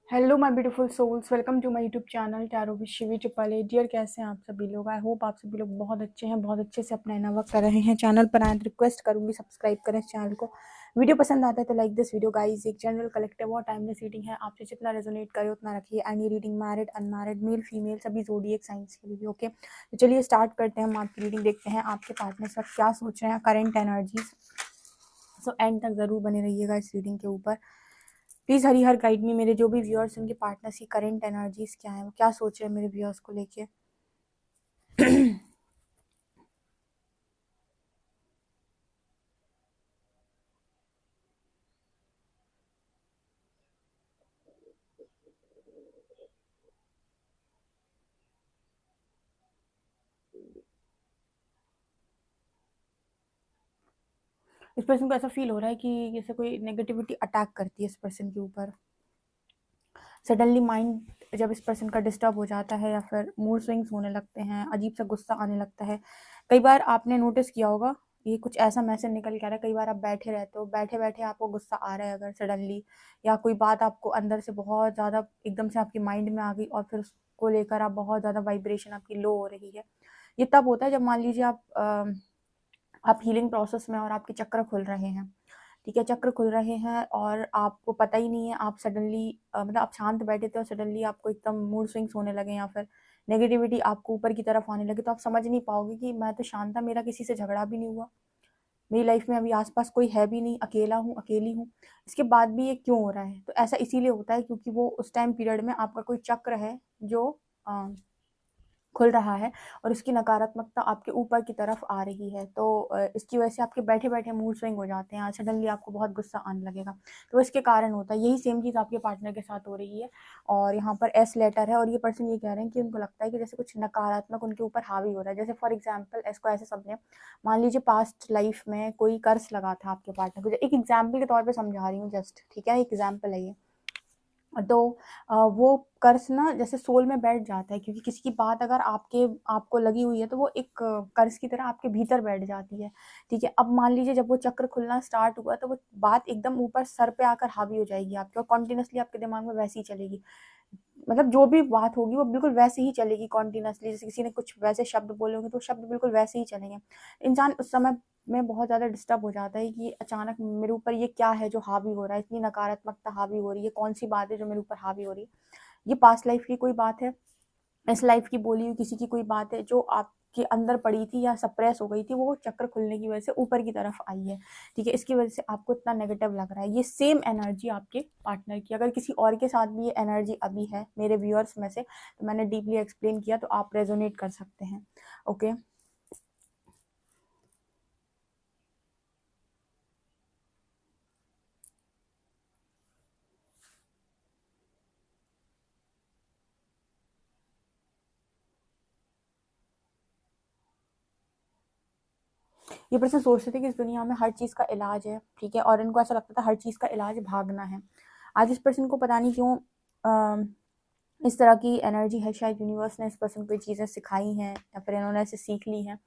Hello my beautiful souls, welcome to my YouTube channel tarot with Shivi triple. Dear, कैसे हैं आप सभी लोग? आई होप आप सभी लोग बहुत अच्छे हैं, बहुत अच्छे से अपना इनर वर्क कर रहे हैं। चैनल पर आए तो रिक्वेस्ट करूंगी सब्सक्राइब करें इस चैनल को। वीडियो पसंद आता है तो लाइक दिस वीडियो गाइस। एक जनरल कलेक्टिव और टाइमलेस रीडिंग है, आपसे जितना रेजोनेट करे उतना रखिए। Any reading married unmarried male female सभी जोडिएक साइंस के लिए भी ओके। तो चलिए स्टार्ट करते हैं। हम आपकी रीडिंग देखते हैं आपके पार्टनर इस वक्त क्या सोच रहे हैं, करंट एनर्जीज। सो एंड तक जरूर बने रहिएगा इस रीडिंग के ऊपर। प्लीज हरी हर गाइड में मेरे जो भी व्यूअर्स उनके पार्टनर्स की करंट एनर्जीज क्या है, वो क्या सोच रहे हैं मेरे व्यूअर्स को लेके। इस पर्सन को ऐसा फील हो रहा है कि जैसे कोई नेगेटिविटी अटैक करती है इस पर्सन के ऊपर। सडनली माइंड जब इस पर्सन का डिस्टर्ब हो जाता है या फिर मूड स्विंग्स होने लगते हैं, अजीब सा गुस्सा आने लगता है। कई बार आपने नोटिस किया होगा, ये कुछ ऐसा मैसेज निकल के आ रहा है। कई बार आप बैठे रहते हो, बैठे बैठे आपको गुस्सा आ रहा है अगर सडनली, या कोई बात आपको अंदर से बहुत ज़्यादा एकदम से आपके माइंड में आ गई और फिर उसको लेकर आप बहुत ज़्यादा वाइब्रेशन आपकी लो हो रही है। ये तब होता है जब मान लीजिए आप हीलिंग प्रोसेस में और आपके चक्र खुल रहे हैं। ठीक है, चक्र खुल रहे हैं और आपको पता ही नहीं है, आप सडनली मतलब आप शांत बैठे थे और सडनली आपको एकदम मूड स्विंग्स होने लगे या फिर नेगेटिविटी आपको ऊपर की तरफ आने लगे, तो आप समझ नहीं पाओगे कि मैं तो शांत था, मेरा किसी से झगड़ा भी नहीं हुआ, मेरी लाइफ में अभी आसपास कोई है भी नहीं, अकेला हूँ, अकेली हूँ, इसके बाद भी ये क्यों हो रहा है। तो ऐसा इसीलिए होता है क्योंकि वो उस टाइम पीरियड में आपका कोई चक्र है जो खुल रहा है और उसकी नकारात्मकता आपके ऊपर की तरफ आ रही है। तो इसकी वजह से आपके बैठे बैठे मूड स्विंग हो जाते हैं, सडनली आपको बहुत गुस्सा आने लगेगा। तो इसके कारण होता है, यही सेम चीज़ आपके पार्टनर के साथ हो रही है। और यहाँ पर एस लेटर है और ये पर्सन ये कह रहे हैं कि उनको लगता है कि जैसे कुछ नकारात्मक उनके ऊपर हावी हो रहा है। जैसे फॉर एग्जाम्पल इसको ऐसे समझें, मान लीजिए पास्ट लाइफ में कोई कर्ज लगा था आपके पार्टनर को। एक एग्जाम्पल के तौर पर समझा रही हूँ जस्ट, ठीक है, एक एग्जाम्पल है ये। तो वो कर्ज ना जैसे सोल में बैठ जाता है, क्योंकि किसी की बात अगर आपको लगी हुई है तो वो एक कर्ज की तरह आपके भीतर बैठ जाती है। ठीक है, अब मान लीजिए जब वो चक्र खुलना स्टार्ट हुआ तो वो बात एकदम ऊपर सर पे आकर हावी हो जाएगी आपके, और कॉन्टिन्यूसली आपके दिमाग में वैसी ही चलेगी। मतलब जो भी बात होगी वो बिल्कुल वैसे ही चलेगी कॉन्टिन्यूसली। जैसे किसी ने कुछ वैसे शब्द बोले होंगे तो शब्द बिल्कुल वैसे ही चलेंगे। इंसान उस समय में बहुत ज़्यादा डिस्टर्ब हो जाता है कि अचानक मेरे ऊपर ये क्या है जो हावी हो रहा है, इतनी नकारात्मकता हावी हो रही है, कौन सी बात है जो मेरे ऊपर हावी हो रही है। ये पास्ट लाइफ की कोई बात है, इस लाइफ की बोली हुई किसी की कोई बात है जो आपके अंदर पड़ी थी या सप्रेस हो गई थी, वो चक्र खुलने की वजह से ऊपर की तरफ आई है। ठीक है, इसकी वजह से आपको इतना नेगेटिव लग रहा है। ये सेम एनर्जी आपके पार्टनर की अगर किसी और के साथ भी ये एनर्जी अभी है मेरे व्यूअर्स में से, तो मैंने डीपली एक्सप्लेन किया तो आप रेजोनेट कर सकते हैं। ओके, ये पर्सन सोचते थे कि इस दुनिया में हर चीज़ का इलाज है। ठीक है, और इनको ऐसा लगता था हर चीज़ का इलाज भागना है। आज इस पर्सन को पता नहीं क्यों इस तरह की एनर्जी है। शायद यूनिवर्स ने इस पर्सन को ये चीज़ें सिखाई हैं या फिर इन्होंने ऐसे सीख ली हैं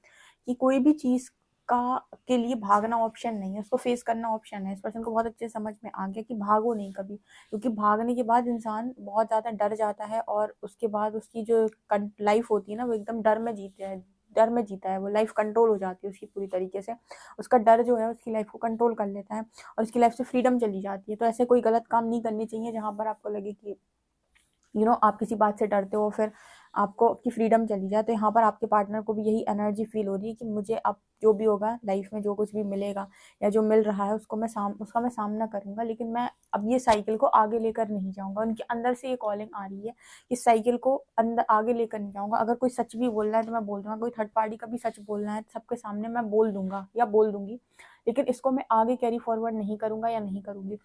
कि कोई भी चीज़ का के लिए भागना ऑप्शन नहीं है, उसको फेस करना ऑप्शन है। इस पर्सन को बहुत अच्छे समझ में आ गया कि भागो नहीं कभी, क्योंकि भागने के बाद इंसान बहुत ज़्यादा डर जाता है और उसके बाद उसकी जो लाइफ होती है ना, वो एकदम डर में जीते हैं, डर में जीता है वो। लाइफ कंट्रोल हो जाती है उसकी पूरी तरीके से। उसका डर जो है उसकी लाइफ को कंट्रोल कर लेता है और उसकी लाइफ से फ्रीडम चली जाती है। तो ऐसे कोई गलत काम नहीं करनी चाहिए जहाँ पर आपको लगे कि आप किसी बात से डरते हो, फिर आपको आपकी फ्रीडम चली जाए। तो यहाँ पर आपके पार्टनर को भी यही एनर्जी फील हो रही है कि मुझे अब जो भी होगा लाइफ में, जो कुछ भी मिलेगा या जो मिल रहा है उसको उसका मैं सामना करूंगा, लेकिन मैं अब ये साइकिल को आगे लेकर नहीं जाऊंगा। उनके अंदर से ये कॉलिंग आ रही है कि साइकिल को अंदर आगे लेकर नहीं जाऊंगा। अगर कोई सच भी बोल रहा है तो मैं बोल दूंगा, कोई थर्ड पार्टी का भी सच बोलना है सबके सामने मैं बोल दूंगा या बोल दूंगी, लेकिन इसको मैं आगे कैरी फॉरवर्ड नहीं करूंगा या नहीं करूंगी।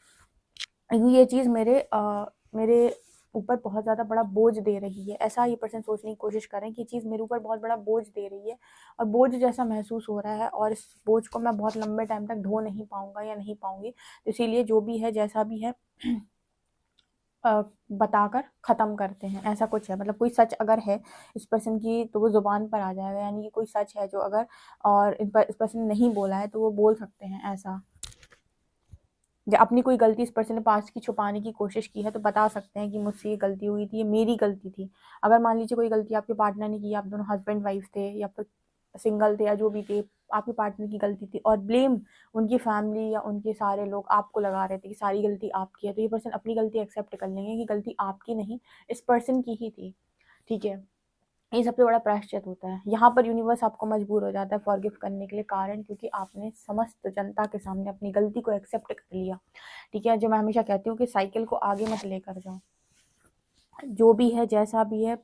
ये चीज़ मेरे ऊपर बहुत ज़्यादा बड़ा बोझ दे रही है। ऐसा ये पर्सन सोचने की कोशिश कर रहे हैं कि ये चीज़ मेरे ऊपर बहुत बड़ा बोझ दे रही है और बोझ जैसा महसूस हो रहा है, और इस बोझ को मैं बहुत लंबे टाइम तक ढो नहीं पाऊंगा या नहीं पाऊंगी। तो इसीलिए जो भी है जैसा भी है बताकर ख़त्म करते हैं, ऐसा कुछ है। मतलब कोई सच अगर है इस पर्सन की तो वो ज़ुबान पर आ जाएगा, यानी कि कोई सच है जो अगर और इस पर्सन ने नहीं बोला है तो वो बोल सकते हैं ऐसा। या अपनी कोई गलती इस पर्सन ने पास्ट की छुपाने की कोशिश की है तो बता सकते हैं कि मुझसे ये गलती हुई थी, ये मेरी गलती थी। अगर मान लीजिए कोई गलती आपके पार्टनर ने की, आप दोनों हस्बैंड वाइफ थे या फिर सिंगल थे या जो भी थे, आपके पार्टनर की गलती थी और ब्लेम उनकी फैमिली या उनके सारे लोग आपको लगा रहे थे कि सारी गलती आपकी है, तो ये पर्सन अपनी गलती एक्सेप्ट कर लेंगे कि गलती आपकी नहीं, इस पर्सन की ही थी। ठीक है, ये सबसे बड़ा प्रायश्चित होता है। यहाँ पर यूनिवर्स आपको मजबूर हो जाता है फॉरगिव करने के लिए, कारण क्योंकि आपने समस्त जनता के सामने अपनी गलती को एक्सेप्ट कर लिया। ठीक है, जो मैं हमेशा कहती हूँ कि साइकिल को आगे मत लेकर जाओ, जो भी है जैसा भी है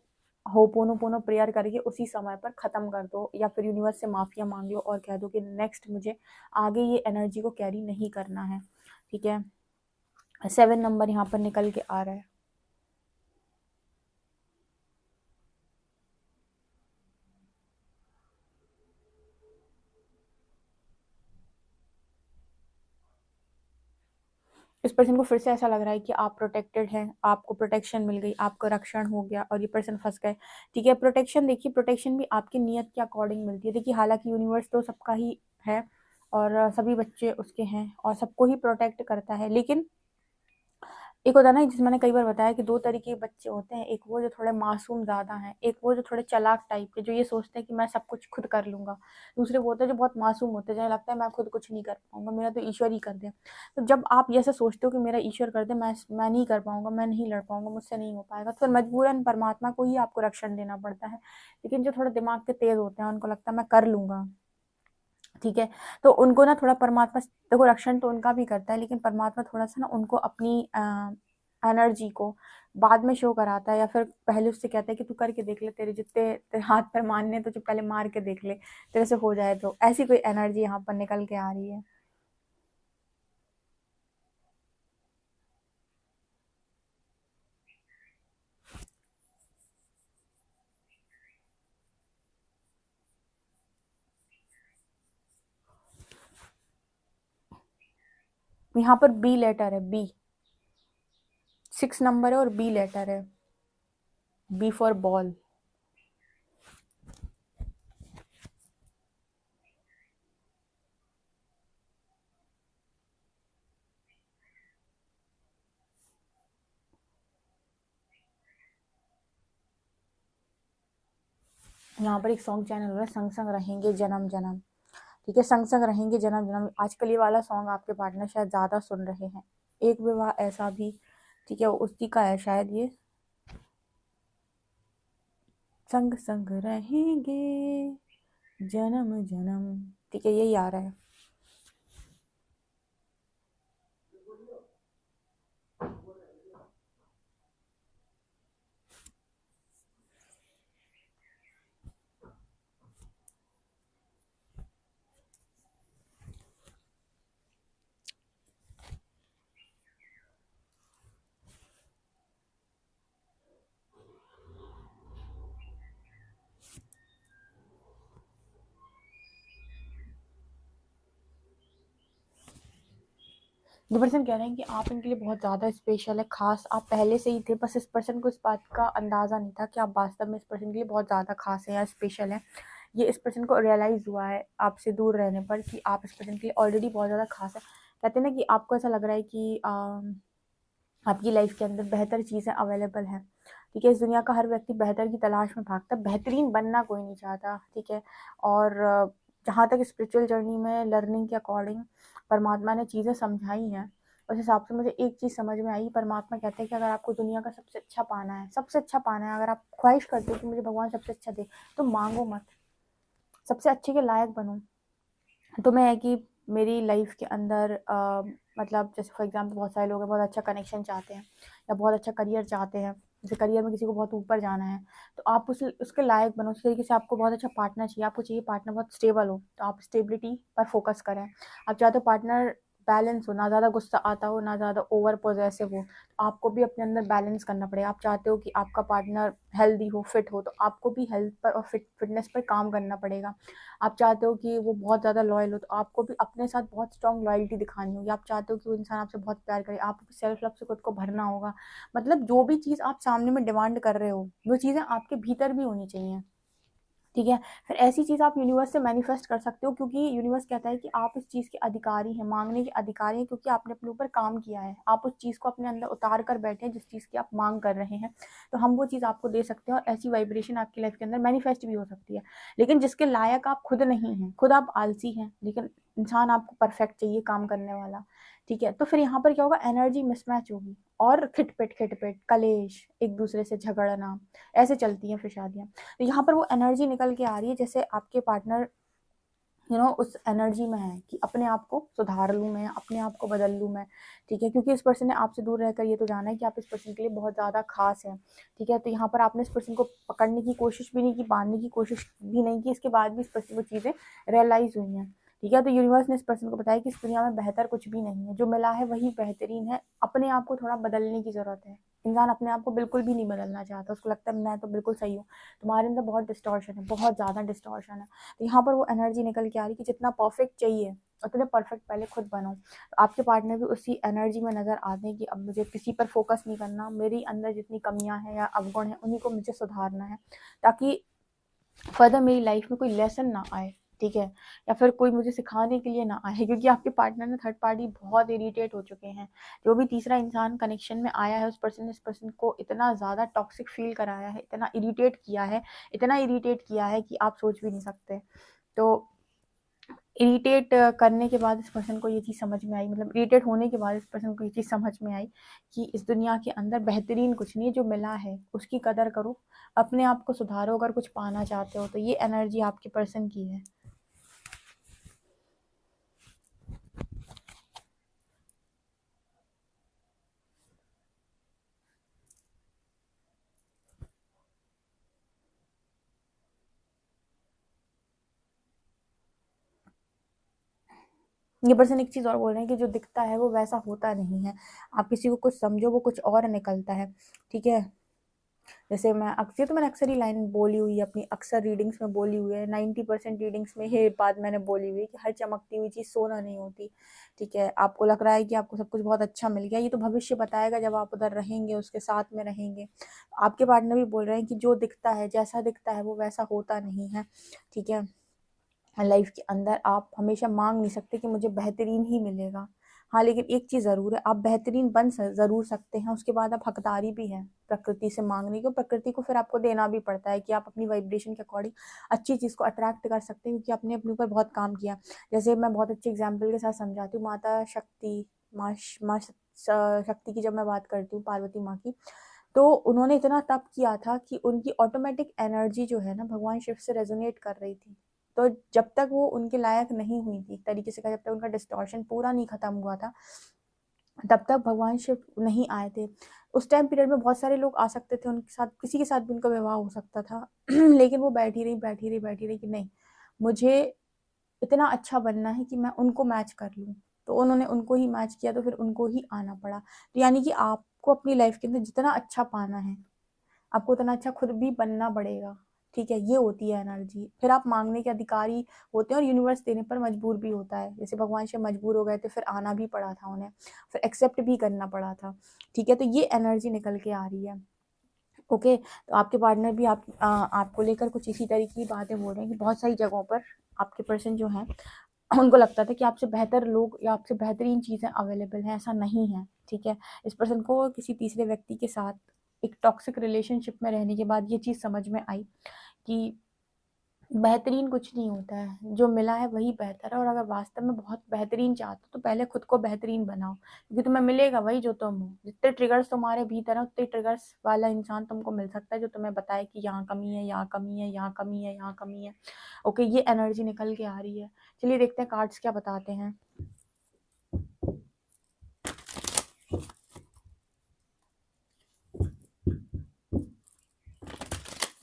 होपोनोपोनो प्रेयर करके उसी समय पर ख़त्म कर दो, या फिर यूनिवर्स से माफ़िया मांग लो और कह दो कि नेक्स्ट मुझे आगे ये एनर्जी को कैरी नहीं करना है। ठीक है, 7 नंबर यहाँ पर निकल के आ रहा है। इस पर्सन को फिर से ऐसा लग रहा है कि आप प्रोटेक्टेड हैं, आपको प्रोटेक्शन मिल गई, आपका रक्षण हो गया और ये पर्सन फंस गए। ठीक है, प्रोटेक्शन देखिए, प्रोटेक्शन भी आपकी नीयत के अकॉर्डिंग मिलती है। देखिए, हालांकि यूनिवर्स तो सबका ही है और सभी बच्चे उसके हैं और सबको ही प्रोटेक्ट करता है, लेकिन एक होता है ना, जिसमें मैंने कई बार बताया कि 2 तरीके के बच्चे होते हैं, एक वो जो थोड़े मासूम ज़्यादा हैं, एक वो जो थोड़े चालाक टाइप के, जो ये सोचते हैं कि मैं सब कुछ खुद कर लूँगा। दूसरे वो होते हैं जो बहुत मासूम होते हैं, जिन्हें लगता है मैं खुद कुछ नहीं कर पाऊँगा, मेरा तो ईश्वर ही कर दे। तो जब आप ये ऐसा सोचते हो कि मेरा ईश्वर कर दे, मैं नहीं कर पाऊँगा, मैं नहीं लड़ पाऊँगा, मुझसे नहीं हो पाएगा, तो फिर मजबूरन परमात्मा को ही आपको रक्षण देना पड़ता है। लेकिन जो थोड़ा दिमाग के तेज़ होते हैं, उनको लगता है मैं कर लूँगा। ठीक है, तो उनको ना थोड़ा परमात्मा देखो, रक्षण तो उनका भी करता है, लेकिन परमात्मा थोड़ा-सा ना उनको अपनी एनर्जी को बाद में शो कराता है, या फिर पहले उससे कहता है कि तू करके देख ले, तेरे जितने तेरे हाथ पैर मारने हैं, तुझे पहले मार के देख ले, तेरे से हो जाए तो। ऐसी कोई एनर्जी यहाँ पर निकल के आ रही है। यहाँ पर बी लेटर है, बी 6 नंबर है और बी लेटर है, बी फॉर बॉल। यहाँ पर एक सॉन्ग चैनल हो रहा है, संग संग रहेंगे जन्म जन्म। ठीक है, संग संग रहेंगे जन्म जन्म, आजकल ये वाला सॉन्ग आपके पार्टनर शायद ज़्यादा सुन रहे हैं। एक विवाह ऐसा भी, ठीक है, उसी का है शायद ये, संग संग रहेंगे जन्म जन्म। ठीक है, यही आ रहा है। ये पर्सन कह रहे हैं कि आप इनके लिए बहुत ज़्यादा स्पेशल है, खास आप पहले से ही थे, बस इस पर्सन को इस बात का अंदाज़ा नहीं था कि आप वास्तव में इस पर्सन के लिए बहुत ज़्यादा खास है या स्पेशल है। ये इस पर्सन को रियलाइज़ हुआ है आपसे दूर रहने पर कि आप इस पर्सन के लिए ऑलरेडी बहुत ज़्यादा खास है। कहते हैं ना कि आपको ऐसा लग रहा है कि आपकी लाइफ के अंदर बेहतर चीज़ें अवेलेबल हैं। ठीक है, इस दुनिया का हर व्यक्ति बेहतर की तलाश में भागता है, बेहतरीन बनना कोई नहीं चाहता। ठीक है, और जहाँ तक स्पिरिचुअल जर्नी में लर्निंग के अकॉर्डिंग परमात्मा ने चीज़ें समझाई हैं, उस हिसाब से मुझे एक चीज़ समझ में आई। परमात्मा कहते हैं कि अगर आपको दुनिया का सबसे अच्छा पाना है, सबसे अच्छा पाना है, अगर आप ख्वाहिश करते हो कि मुझे भगवान सबसे अच्छा दे, तो मांगो मत, सबसे अच्छे के लायक बनो। तो मैं है कि मेरी लाइफ के अंदर मतलब जैसे फॉर एग्जांपल बहुत सारे लोग हैं, बहुत अच्छा कनेक्शन चाहते हैं या बहुत अच्छा करियर चाहते हैं, जैसे करियर में किसी को बहुत ऊपर जाना है, तो आप उसके लायक बनो। उस तरीके से आपको बहुत अच्छा पार्टनर चाहिए, आपको चाहिए पार्टनर बहुत स्टेबल हो, तो आप स्टेबिलिटी पर फोकस करें। आप चाहते हो पार्टनर बैलेंस हो, ना ज़्यादा गुस्सा आता हो, ना ज़्यादा ओवर पॉजेसिव हो, तो आपको भी अपने अंदर बैलेंस करना पड़ेगा। आप चाहते हो कि आपका पार्टनर हेल्दी हो, फिट हो, तो आपको भी हेल्थ पर और फिटनेस पर काम करना पड़ेगा। आप चाहते हो कि वो बहुत ज़्यादा लॉयल हो, तो आपको भी अपने साथ बहुत स्ट्रॉन्ग लॉयल्टी दिखानी होगी। आप चाहते हो कि वो इंसान आपसे बहुत प्यार करे, आपको सेल्फ लव से खुद को भरना होगा। मतलब जो भी चीज़ आप सामने में डिमांड कर रहे हो, वो चीज़ें आपके भीतर भी होनी चाहिए। ठीक है। फिर ऐसी चीज़ आप यूनिवर्स से मैनिफेस्ट कर सकते हो, क्योंकि यूनिवर्स कहता है कि आप इस चीज़ के अधिकारी हैं, मांगने के अधिकारी हैं, क्योंकि आपने अपने ऊपर काम किया है, आप उस चीज़ को अपने अंदर उतार कर बैठे हैं जिस चीज़ की आप मांग कर रहे हैं, तो हम वो चीज़ आपको दे सकते हैं और ऐसी वाइब्रेशन आपकी लाइफ के अंदर मैनिफेस्ट भी हो सकती है। लेकिन जिसके लायक आप खुद नहीं हैं, खुद आप आलसी हैं, लेकिन इंसान आपको परफेक्ट चाहिए काम करने वाला, ठीक है। तो फिर यहाँ पर क्या होगा, एनर्जी मिसमैच होगी और खिटपिट कलेश, एक दूसरे से झगड़ना, ऐसे चलती हैं फिर शादियाँ। तो यहाँ पर वो एनर्जी निकल के आ रही है, जैसे आपके पार्टनर उस एनर्जी में है कि अपने आप को सुधार लूँ मैं, अपने आप को बदल लूँ मैं, ठीक है। क्योंकि इस पर्सन ने आपसे दूर रहकर ये तो जाना है कि आप इस पर्सन के लिए बहुत ज़्यादा खास हैं, ठीक है। तो यहाँ पर आपने इस पर्सन को पकड़ने की कोशिश भी नहीं की, बांधने की कोशिश भी नहीं की, इसके बाद भी इस पर्सन को चीज़ें रियलाइज हुई हैं, ठीक है। तो यूनिवर्स ने इस पर्सन को बताया कि इस दुनिया में बेहतर कुछ भी नहीं है, जो मिला है वही बेहतरीन है, अपने आप को थोड़ा बदलने की ज़रूरत है। इंसान अपने आप को बिल्कुल भी नहीं बदलना चाहता, उसको लगता है मैं तो बिल्कुल सही हूँ, तुम्हारे अंदर बहुत डिस्टॉर्शन है, बहुत ज़्यादा डिस्टॉर्शन है। तो यहाँ पर वो एनर्जी निकल के आ रही कि जितना परफेक्ट चाहिए उतने परफेक्ट पहले खुद बनो। तो आपके पार्टनर भी उसी एनर्जी में नज़र आते हैं कि अब मुझे किसी पर फोकस नहीं करना, मेरी अंदर जितनी कमियां हैं या अवगुण हैं उन्हीं को मुझे सुधारना है, ताकि फर्दर मेरी लाइफ में कोई लेसन ना आए, ठीक है, या फिर कोई मुझे सिखाने के लिए ना आए। क्योंकि आपके पार्टनर ने थर्ड पार्टी बहुत इरिटेट हो चुके हैं, जो भी तीसरा इंसान कनेक्शन में आया है उस पर्सन ने इस पर्सन को इतना ज़्यादा टॉक्सिक फील कराया है, इतना इरिटेट किया है, इतना इरिटेट किया है कि आप सोच भी नहीं सकते। तो इरिटेट करने के बाद इस पर्सन को ये चीज़ समझ में आई, मतलब इरिटेट होने के बाद इस पर्सन को ये चीज़ समझ में आई कि इस दुनिया के अंदर बेहतरीन कुछ नहीं है, जो मिला है उसकी कदर करो, अपने आप को सुधारो अगर कुछ पाना चाहते हो तो। ये एनर्जी आपके पर्सन की है। ये पर्सन एक चीज़ और बोल रहे हैं कि जो दिखता है वो वैसा होता नहीं है, आप किसी को कुछ समझो वो कुछ और निकलता है, ठीक है। जैसे मैं अक्सर, तो मैंने अक्सर ही लाइन बोली हुई है अपनी, अक्सर रीडिंग्स में बोली हुई है, 90% रीडिंग्स में ये बात मैंने बोली हुई है कि हर चमकती हुई चीज़ सोना नहीं होती, ठीक है। आपको लग रहा है कि आपको सब कुछ बहुत अच्छा मिल गया, ये तो भविष्य बताएगा जब आप उधर रहेंगे, उसके साथ में रहेंगे। आपके पार्टनर भी बोल रहे हैं कि जो दिखता है, जैसा दिखता है वो वैसा होता नहीं है, ठीक है। लाइफ के अंदर आप हमेशा मांग नहीं सकते कि मुझे बेहतरीन ही मिलेगा। हाँ, लेकिन एक चीज़ ज़रूर है, आप बेहतरीन बन ज़रूर सकते हैं, उसके बाद आप हकदारी भी हैं प्रकृति से मांगने की, प्रकृति को फिर आपको देना भी पड़ता है कि आप अपनी वाइब्रेशन के अकॉर्डिंग अच्छी चीज़ को अट्रैक्ट कर सकते हैं, क्योंकि आपने अपने ऊपर बहुत काम किया। जैसे मैं बहुत अच्छे एग्जाम्पल के साथ समझाती हूँ, माता शक्ति, माँ शक्ति की जब मैं बात करती हूँ, पार्वती माँ की, तो उन्होंने इतना तप किया था कि उनकी ऑटोमेटिक एनर्जी जो है ना भगवान शिव से रेजोनेट कर रही थी। तो जब तक वो उनके लायक नहीं हुई थी, एक तरीके से कहा, जब तक उनका डिस्टॉर्शन पूरा नहीं खत्म हुआ था, तब तक भगवान शिव नहीं आए थे। उस टाइम पीरियड में बहुत सारे लोग आ सकते थे उनके साथ, किसी के साथ भी उनका विवाह हो सकता था लेकिन वो बैठी रही कि नहीं, मुझे इतना अच्छा बनना है कि मैं उनको मैच कर लूँ। तो उन्होंने उनको ही मैच किया, तो फिर उनको ही आना पड़ा। तो यानी कि आपको अपनी लाइफ के अंदर जितना अच्छा पाना है, आपको उतना अच्छा खुद भी बनना पड़ेगा, ठीक है। ये होती है एनर्जी, फिर आप मांगने के अधिकारी होते हैं और यूनिवर्स देने पर मजबूर भी होता है। जैसे भगवान शिव मजबूर हो गए थे, फिर आना भी पड़ा था उन्हें, फिर एक्सेप्ट भी करना पड़ा था, ठीक है। तो ये एनर्जी निकल के आ रही है, ओके। तो आपके पार्टनर भी आपको लेकर कुछ इसी तरीके की बातें बोल रहे हैं कि बहुत सारी जगहों पर आपके पर्सन जो हैं उनको लगता था कि आपसे बेहतर लोग या आपसे बेहतरीन चीज़ें अवेलेबल हैं, ऐसा नहीं है, ठीक है। इस पर्सन को किसी तीसरे व्यक्ति के साथ एक टॉक्सिक रिलेशनशिप में रहने के बाद ये चीज़ समझ में आई कि बेहतरीन कुछ नहीं होता है, जो मिला है वही बेहतर है। और अगर वास्तव में बहुत बेहतरीन चाहते हो तो पहले खुद को बेहतरीन बनाओ, क्योंकि तुम्हें मिलेगा वही जो तुम हो। जितने ट्रिगर्स तुम्हारे भीतर है उतने ट्रिगर्स वाला इंसान तुमको मिल सकता है, जो तुम्हें बताए कि यहाँ कमी है, यहाँ कमी है, यहाँ कमी है, यहाँ कमी है, ओके। ये एनर्जी निकल के आ रही है। चलिए देखते हैं कार्ड्स क्या बताते हैं।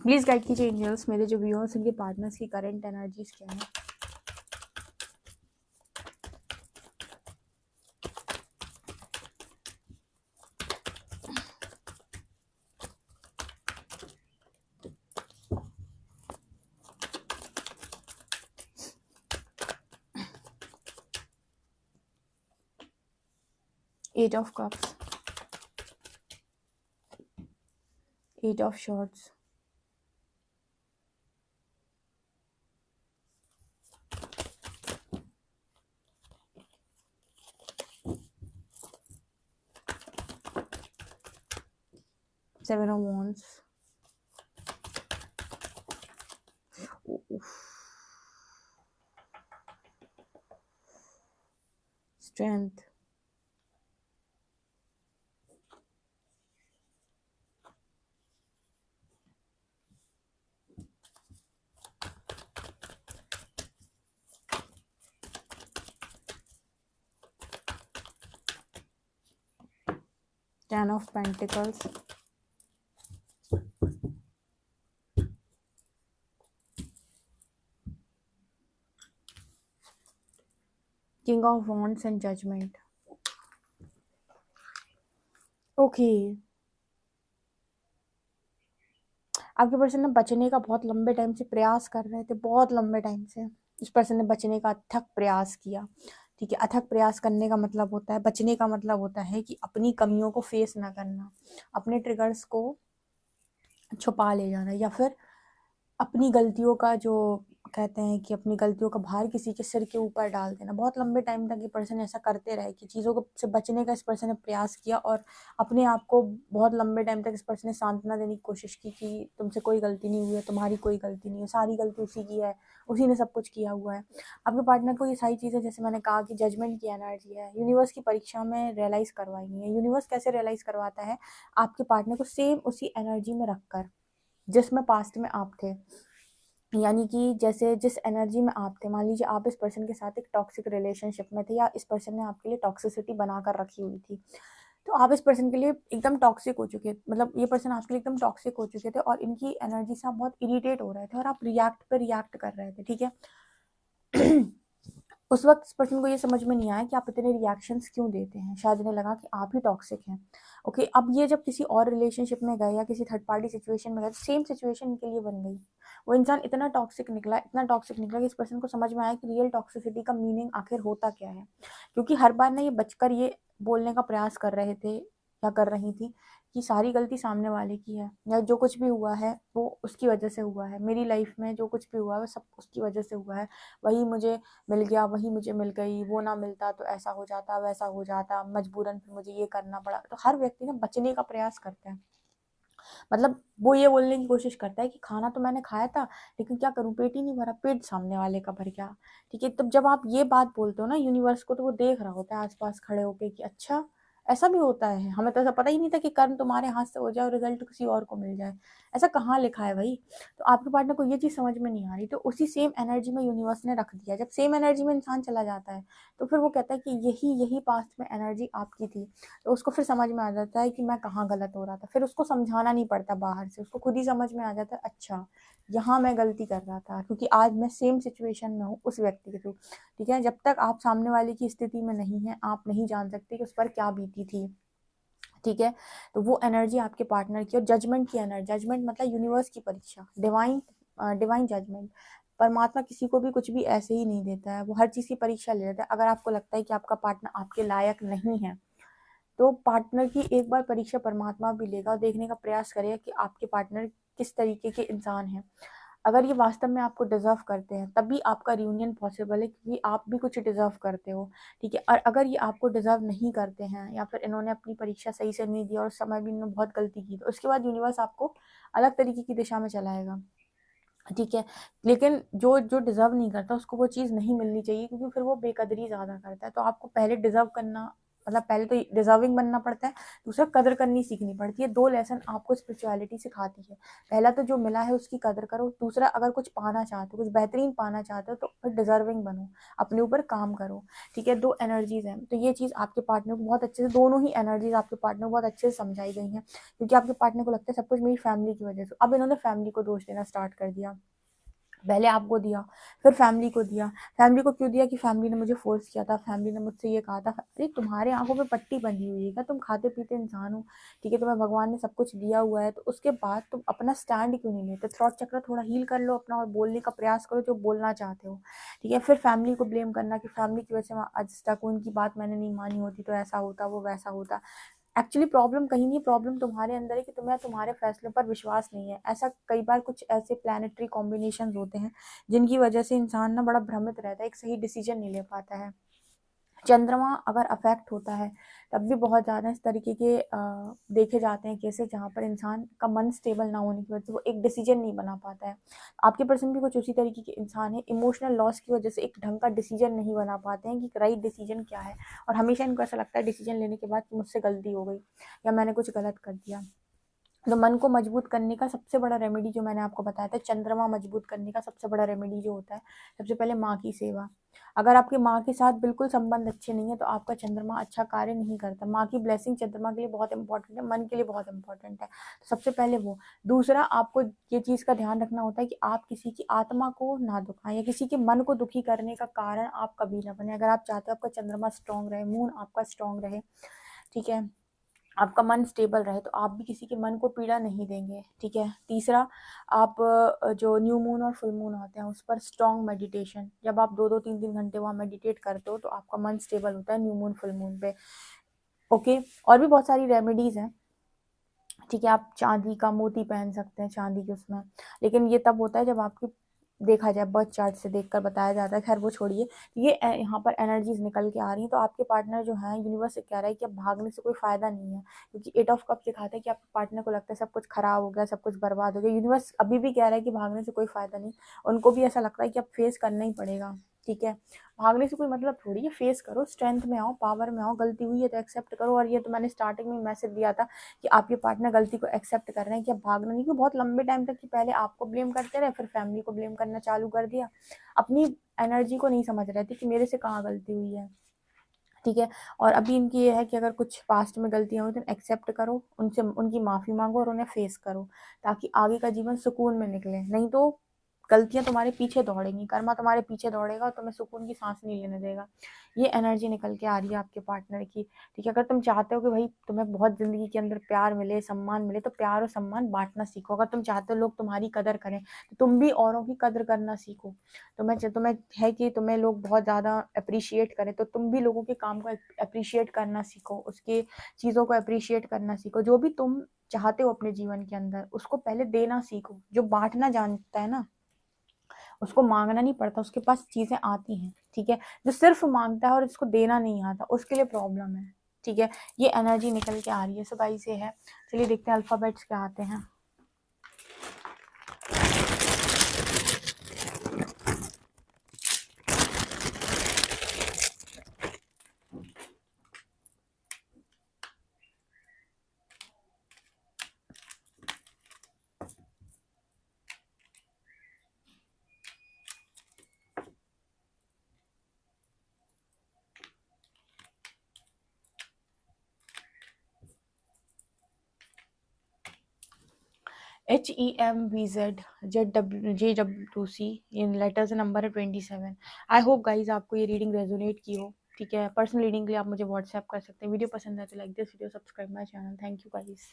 प्लीज़ गाइड कीजिए एंजल्स, मेरे जो व्यूअर्स उनके पार्टनर्स की करंट एनर्जीज क्या है। Eight of cups, eight of swords, 7 of Wands. Strength. Ten of Pentacles. King of Wands and Judgment. Okay, आपके पर्सन ने बचने का बहुत लंबे टाइम से प्रयास कर रहे थे, बहुत लंबे टाइम से उस पर्सन ने बचने का अथक प्रयास किया। ठीक है, अथक प्रयास करने का मतलब होता है, बचने का मतलब होता है कि अपनी कमियों को फेस ना करना, अपने ट्रिगर्स को छुपा ले जाना, या फिर अपनी गलतियों का जो कहते हैं कि अपनी गलतियों का भार किसी के सिर के ऊपर डाल देना। बहुत लंबे टाइम तक ये पर्सन ऐसा करते रहे कि चीज़ों को से बचने का इस पर्सन ने प्रयास किया, और अपने आप को बहुत लंबे टाइम तक इस पर्सन ने सांत्वना देने की कोशिश की कि तुमसे कोई गलती नहीं हुई है, तुम्हारी कोई गलती नहीं है, सारी गलती उसी की है, उसी ने सब कुछ किया हुआ है। आपके पार्टनर को ये सारी चीज़ें, जैसे मैंने कहा कि जजमेंट की एनर्जी है, यूनिवर्स की परीक्षा में रियलाइज़ करवाएंगी है। यूनिवर्स कैसे रियलाइज़ करवाता है? आपके पार्टनर को सेम उसी एनर्जी में रख कर जिसमें पास्ट में आप थे। यानी कि जैसे जिस एनर्जी में आप थे, मान लीजिए आप इस पर्सन के साथ एक टॉक्सिक रिलेशनशिप में थे, या इस पर्सन ने आपके लिए टॉक्सिसिटी बनाकर रखी हुई थी, तो आप इस पर्सन के लिए एकदम टॉक्सिक हो चुके, मतलब ये पर्सन आपके लिए एकदम टॉक्सिक हो चुके थे, और इनकी एनर्जी से आप बहुत इरिटेट हो रहे थे, और आप रिएक्ट कर रहे थे। ठीक है उस वक्त इस पर्सन को ये समझ में नहीं आया कि आप इतने रिएक्शंस क्यों देते हैं, शायद इन्हें लगा कि आप ही टॉक्सिक हैं। ओके, अब ये जब किसी और रिलेशनशिप में गए या किसी थर्ड पार्टी सिचुएशन में गए, तो सेम सिचुएशन इनके लिए बन गई। वो इंसान इतना टॉक्सिक निकला, इतना टॉक्सिक निकला कि इस पर्सन को समझ में आया कि रियल टॉक्सिसिटी का मीनिंग आखिर होता क्या है। क्योंकि हर बार ना ये बचकर ये बोलने का प्रयास कर रहे थे या कर रही थी कि सारी गलती सामने वाले की है, या जो कुछ भी हुआ है वो उसकी वजह से हुआ है, मेरी लाइफ में जो कुछ भी हुआ है वो सब उसकी वजह से हुआ है, वही मुझे मिल गया, वही मुझे मिल गई, वो ना मिलता तो ऐसा हो जाता, वैसा हो जाता, मजबूरन फिर मुझे ये करना पड़ा। तो हर व्यक्ति ना बचने का प्रयास करता है, मतलब वो ये बोलने की कोशिश करता है कि खाना तो मैंने खाया था, लेकिन क्या करूं, पेट ही नहीं भरा, पेट सामने वाले का भर गया। ठीक है, तब जब आप ये बात बोलते हो ना यूनिवर्स को, तो वो देख रहा होता है आसपास खड़े होके कि अच्छा ऐसा भी होता है, हमें तो ऐसा पता ही नहीं था कि कर्म तुम्हारे हाथ से हो जाए और रिजल्ट किसी और को मिल जाए, ऐसा कहाँ लिखा है भाई। तो आपके पार्टनर को ये चीज़ समझ में नहीं आ रही, तो उसी सेम एनर्जी में यूनिवर्स ने रख दिया। जब सेम एनर्जी में इंसान चला जाता है, तो फिर वो कहता है कि यही यही पास्ट में एनर्जी आपकी थी। तो उसको फिर समझ में आ जाता है कि मैं कहाँ गलत हो रहा था, फिर उसको समझाना नहीं पड़ता बाहर से, उसको खुद ही समझ में आ जाता है अच्छा यहाँ मैं गलती कर रहा था, क्योंकि आज मैं सेम सिचुएशन में हूँ उस व्यक्ति के थ्रू। ठीक है, जब तक आप सामने वाले की स्थिति में नहीं है, आप नहीं जान सकते कि उस पर क्या बीती थी। ठीक है, तो वो एनर्जी आपके पार्टनर की, और जजमेंट की एनर्जी, जजमेंट मतलब यूनिवर्स की परीक्षा, डिवाइन जजमेंट। परमात्मा किसी को भी कुछ भी ऐसे ही नहीं देता है, वो हर चीज़ की परीक्षा ले लेता है। अगर आपको लगता है कि आपका पार्टनर आपके लायक नहीं है, तो पार्टनर की एक बार परीक्षा परमात्मा भी लेगा और देखने का प्रयास करेगा कि आपके पार्टनर किस तरीके के इंसान हैं। अगर ये वास्तव में आपको डिजर्व करते हैं, तभी आपका रियूनियन पॉसिबल है, क्योंकि आप भी कुछ डिजर्व करते हो। ठीक है, और अगर ये आपको डिजर्व नहीं करते हैं, या फिर इन्होंने अपनी परीक्षा सही से नहीं दी और उस समय भी इन्होंने बहुत गलती की, तो उसके बाद यूनिवर्स आपको अलग तरीके की दिशा में चलाएगा। ठीक है, लेकिन जो जो डिजर्व नहीं करता उसको वो चीज़ नहीं मिलनी चाहिए, क्योंकि फिर वो बेकदरी ज़्यादा करता है। तो आपको पहले डिजर्व करना, मतलब पहले तो डिजर्विंग बनना पड़ता है, दूसरा कदर करनी सीखनी पड़ती है। 2 लेसन आपको स्पिरिचुअलिटी सिखाती है। पहला तो जो मिला है उसकी कदर करो, दूसरा अगर कुछ पाना चाहते हो, कुछ बेहतरीन पाना चाहते हो, तो फिर डिजर्विंग बनो, अपने ऊपर काम करो। ठीक है, 2 एनर्जीज हैं, तो ये चीज़ आपके पार्टनर को बहुत अच्छे से, दोनों ही एनर्जीज आपके पार्टनर को बहुत अच्छे से समझाई गई हैं, क्योंकि आपके पार्टनर को लगता है सब कुछ मेरी फैमिली की वजह से। अब इन्होंने फैमिली को दोष देना स्टार्ट कर दिया, पहले आपको दिया, फिर फैमिली को दिया। फैमिली को क्यों दिया? कि फैमिली ने मुझे फोर्स किया था, फैमिली ने मुझसे ये कहा था। अरे तुम्हारे आंखों पे पट्टी बंधी हुई है क्या? तुम खाते पीते इंसान हो, ठीक है, तुम्हें भगवान ने सब कुछ दिया हुआ है, तो उसके बाद तुम अपना स्टैंड क्यों नहीं लेते? थ्रॉट चक्र थोड़ा हील कर लो अपना, और बोलने का प्रयास करो जो बोलना चाहते हो। ठीक है, फिर फैमिली को ब्लेम करना कि फैमिली की वजह से मैं आज तक, उनकी बात मैंने नहीं मानी होती तो ऐसा होता, वो वैसा होता। एक्चुअली प्रॉब्लम कहीं नहीं, प्रॉब्लम तुम्हारे अंदर है कि तुम्हें तुम्हारे फैसलों पर विश्वास नहीं है। ऐसा कई बार कुछ ऐसे प्लानिटरी कॉम्बिनेशन होते हैं जिनकी वजह से इंसान ना बड़ा भ्रमित रहता है, एक सही डिसीजन नहीं ले पाता है। चंद्रमा अगर अफेक्ट होता है तब भी बहुत ज़्यादा इस तरीके के देखे जाते हैं केसेस जहाँ पर इंसान का मन स्टेबल ना होने की वजह से वो एक डिसीजन नहीं बना पाता है। आपके पर्सन भी कुछ उसी तरीके के इंसान है, इमोशनल लॉस की वजह से एक ढंग का डिसीजन नहीं बना पाते हैं कि राइट डिसीजन क्या है, और हमेशा इनको ऐसा लगता है डिसीजन लेने के बाद कि मुझसे गलती हो गई या मैंने कुछ गलत कर दिया। तो मन को मजबूत करने का सबसे बड़ा रेमेडी जो मैंने आपको बताया था, चंद्रमा मजबूत करने का सबसे बड़ा रेमेडी जो होता है, सबसे पहले माँ की सेवा। अगर आपके माँ के साथ बिल्कुल संबंध अच्छे नहीं है तो आपका चंद्रमा अच्छा कार्य नहीं करता। माँ की ब्लेसिंग चंद्रमा के लिए बहुत इंपॉर्टेंट है, मन के लिए बहुत इंपॉर्टेंट है। तो सबसे पहले वो। दूसरा, आपको ये चीज़ का ध्यान रखना होता है कि आप किसी की आत्मा को ना दुखाएं या किसी के मन को दुखी करने का कारण आप कभी ना बने। अगर आप चाहते हो आपका चंद्रमा स्ट्रांग रहे, मून आपका स्ट्रांग रहे, ठीक है, आपका मन स्टेबल रहे, तो आप भी किसी के मन को पीड़ा नहीं देंगे, ठीक है। तीसरा, आप जो न्यू मून और फुल मून होते हैं उस पर स्ट्रॉन्ग मेडिटेशन, जब आप 2-2 3-3 घंटे वहाँ मेडिटेट करते हो तो आपका मन स्टेबल होता है न्यू मून फुल मून पे। ओके, और भी बहुत सारी रेमेडीज हैं, ठीक है। आप चांदी का मोती पहन सकते हैं, चांदी के उसमें, लेकिन ये तब होता है जब आपकी देखा जाए बर्थ चार्ट से देखकर बताया जाता है। खैर वो छोड़िए, ये यहाँ पर एनर्जीज निकल के आ रही हैं, तो आपके पार्टनर जो है यूनिवर्स से कह रहा है कि अब भागने से कोई फायदा नहीं है, क्योंकि 8 ऑफ कप दिखाता है कि आपके पार्टनर को लगता है सब कुछ खराब हो गया, सब कुछ बर्बाद हो गया। यूनिवर्स अभी भी कह रहा है कि भागने से कोई फायदा नहीं, उनको भी ऐसा लगता है कि अब फेस करना ही पड़ेगा, ठीक है। भागने से कोई मतलब थोड़ी है, फेस करो, स्ट्रेंथ में आओ, पावर में आओ, गलती हुई है तो एक्सेप्ट करो। और ये तो मैंने स्टार्टिंग में मैसेज दिया था कि आपके पार्टनर गलती को एक्सेप्ट कर रहे हैं कि अब भागना नहीं, क्योंकि बहुत लंबे टाइम तक कि पहले आपको ब्लेम करते रहे, फिर फैमिली को ब्लेम करना चालू कर दिया, अपनी एनर्जी को नहीं समझ रहे थे कि मेरे से कहाँ गलती हुई है, ठीक है। और अभी इनकी ये है कि अगर कुछ पास्ट में गलतियां हुई तो एक्सेप्ट करो, उनसे उनकी माफ़ी मांगो और उन्हें फेस करो, ताकि आगे का जीवन सुकून में निकले। नहीं तो गलतियां तुम्हारे पीछे दौड़ेंगी, कर्मा तुम्हारे पीछे दौड़ेगा और तुम्हें सुकून की सांस नहीं लेने देगा। ये एनर्जी निकल के आ रही है आपके पार्टनर की, ठीक है। अगर तुम चाहते हो कि भाई तुम्हें बहुत ज़िंदगी के अंदर प्यार मिले, सम्मान मिले, तो प्यार और सम्मान बांटना सीखो। अगर तुम चाहते हो लोग तुम्हारी कदर करें तो तुम भी औरों की कदर करना सीखो। तुम्हें है कि तुम्हें लोग बहुत ज़्यादा अप्रिशिएट करें, तो तुम भी लोगों के काम को अप्रिशिएट करना सीखो, उसके चीज़ों को अप्रिशिएट करना सीखो। जो भी तुम चाहते हो अपने जीवन के अंदर उसको पहले देना सीखो। जो बांटना जानता है ना, उसको मांगना नहीं पड़ता, उसके पास चीज़ें आती हैं, ठीक है। जो सिर्फ मांगता है और इसको देना नहीं आता, उसके लिए प्रॉब्लम है, ठीक है। ये एनर्जी निकल के आ रही है, सो गाइस ये है। चलिए देखते हैं अल्फ़ाबेट्स क्या आते हैं। HEMVZ JW2C, इन लेटर्स नंबर है 27। आई होप गाइज आपको ये रीडिंग रेजोनेट की हो, ठीक है। पर्सनल रीडिंग के लिए आप मुझे व्हाट्सएप कर सकते हैं। वीडियो पसंद है तो like this video, subscribe my channel. Thank you guys.